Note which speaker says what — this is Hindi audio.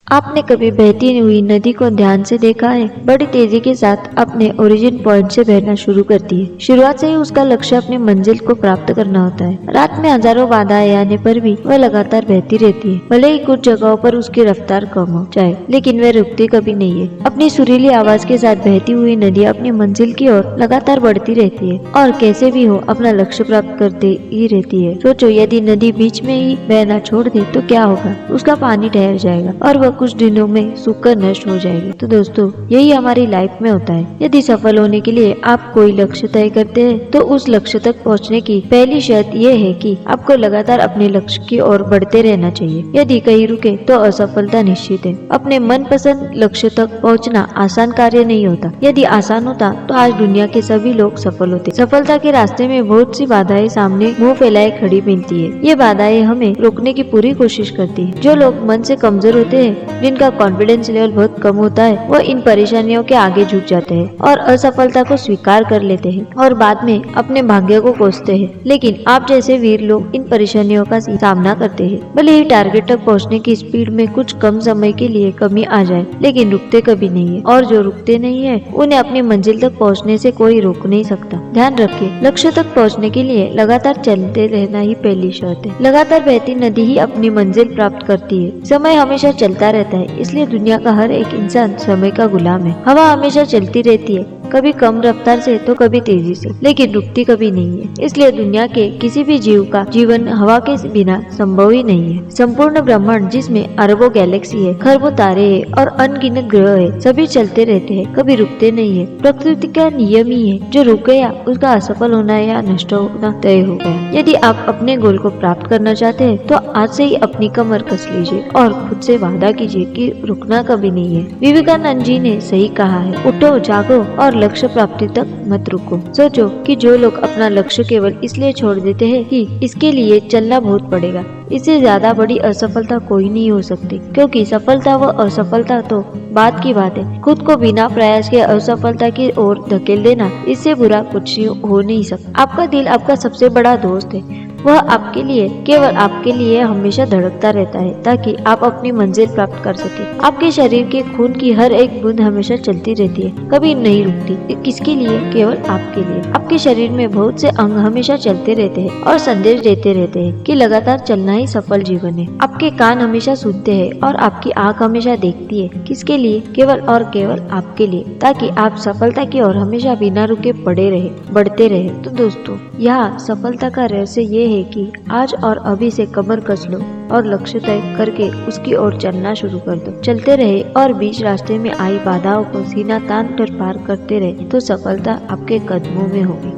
Speaker 1: आपने कभी बहती हुई नदी को ध्यान से देखा है? बड़ी तेजी के साथ अपने ओरिजिन पॉइंट से बहना शुरू करती है। शुरुआत से ही उसका लक्ष्य अपनी मंजिल को प्राप्त करना होता है। रात में हजारों बाधाएं आने पर भी वह लगातार बहती रहती है। भले ही कुछ जगहों पर उसकी रफ्तार कम हो जाए, लेकिन वह रुकती कभी नहीं है। अपनी सुरीली आवाज के साथ बहती हुई नदी अपनी मंजिल की ओर लगातार बढ़ती रहती है और कैसे भी हो अपना लक्ष्य प्राप्त करती ही रहती है। सोचो, यदि नदी बीच में ही बहना छोड़ दे तो क्या होगा? उसका पानी ठहर जाएगा और वह कुछ दिनों में सूखकर नष्ट हो जाएगी। तो दोस्तों, यही हमारी लाइफ में होता है। यदि सफल होने के लिए आप कोई लक्ष्य तय करते हैं तो उस लक्ष्य तक पहुंचने की पहली शर्त ये है कि आपको लगातार अपने लक्ष्य की ओर बढ़ते रहना चाहिए। यदि कहीं रुके तो असफलता निश्चित है। अपने मनपसंद लक्ष्य तक पहुंचना आसान कार्य नहीं होता। यदि आसान होता तो आज दुनिया के सभी लोग सफल होते। सफलता के रास्ते में बहुत सी बाधाएं सामने मुंह फैलाए खड़ी मिलती है। ये बाधाएं हमें रोकने की पूरी कोशिश करती है। जो लोग मन से कमजोर होते हैं, जिनका कॉन्फिडेंस लेवल बहुत कम होता है, वो इन परेशानियों के आगे झुक जाते हैं और असफलता को स्वीकार कर लेते हैं और बाद में अपने भाग्य को कोसते हैं। लेकिन आप जैसे वीर लोग इन परेशानियों का सामना करते हैं। भले ही टारगेट तक पहुंचने की स्पीड में कुछ कम समय के लिए कमी आ जाए, लेकिन रुकते कभी नहीं है। और जो रुकते नहीं है, उन्हें अपनी मंजिल तक पहुंचने से कोई रोक नहीं सकता। ध्यान रखिए, लक्ष्य तक पहुंचने के लिए लगातार चलते रहना ही पहली शर्त है। लगातार बहती नदी ही अपनी मंजिल प्राप्त करती है। समय हमेशा चलता रहता है, इसलिए दुनिया का हर एक इंसान समय का गुलाम है। हवा हमेशा चलती रहती है, कभी कम रफ्तार से तो कभी तेजी से, लेकिन रुकती कभी नहीं है। इसलिए दुनिया के किसी भी जीव का जीवन हवा के बिना संभव ही नहीं है। संपूर्ण ब्रह्मांड, जिसमें अरबों गैलेक्सी है, खरबों तारे है और अनगिनत ग्रह है, सभी चलते रहते हैं, कभी रुकते नहीं है। प्रकृति का नियम ही है, जो रुक गया उसका असफल होना या नष्ट होना तय हो गया। यदि आप अपने गोल को प्राप्त करना चाहते हैं तो आज से ही अपनी कमर कस लीजिए और खुद से वादा कीजिए कि रुकना कभी नहीं है। विवेकानंद जी ने सही कहा है, उठो, जागो और लक्ष्य प्राप्ति तक मत रुको। सोचो कि जो लोग अपना लक्ष्य केवल इसलिए छोड़ देते हैं कि इसके लिए चलना बहुत पड़ेगा, इससे ज्यादा बड़ी असफलता कोई नहीं हो सकती। क्योंकि सफलता व असफलता तो बात की बात है। खुद को बिना प्रयास के असफलता की ओर धकेल देना, इससे बुरा कुछ हो नहीं सकता। आपका दिल आपका सबसे बड़ा दोस्त है। वह आपके लिए, केवल आपके लिए हमेशा धड़कता रहता है ताकि आप अपनी मंजिल प्राप्त कर सके। आपके शरीर के खून की हर एक बूंद हमेशा चलती रहती है, कभी नहीं रुकती। किसके लिए? केवल आपके लिए। आपके शरीर में बहुत से अंग हमेशा चलते रहते हैं और संदेश देते रहते हैं कि लगातार चलना ही सफल जीवन है। आपके कान हमेशा सुनते हैं और आपकी आंख हमेशा देखती है। किसके लिए? केवल और केवल आपके लिए, ताकि आप सफलता की ओर हमेशा बिना रुके बढ़ते रहे। तो दोस्तों, यहाँ सफलता का रहस्य ये है कि आज और अभी से कमर कस लो और लक्ष्य तय करके उसकी ओर चलना शुरू कर दो। चलते रहे और बीच रास्ते में आई बाधाओं को सीना तान कर पार करते रहे तो सफलता आपके कदमों में होगी।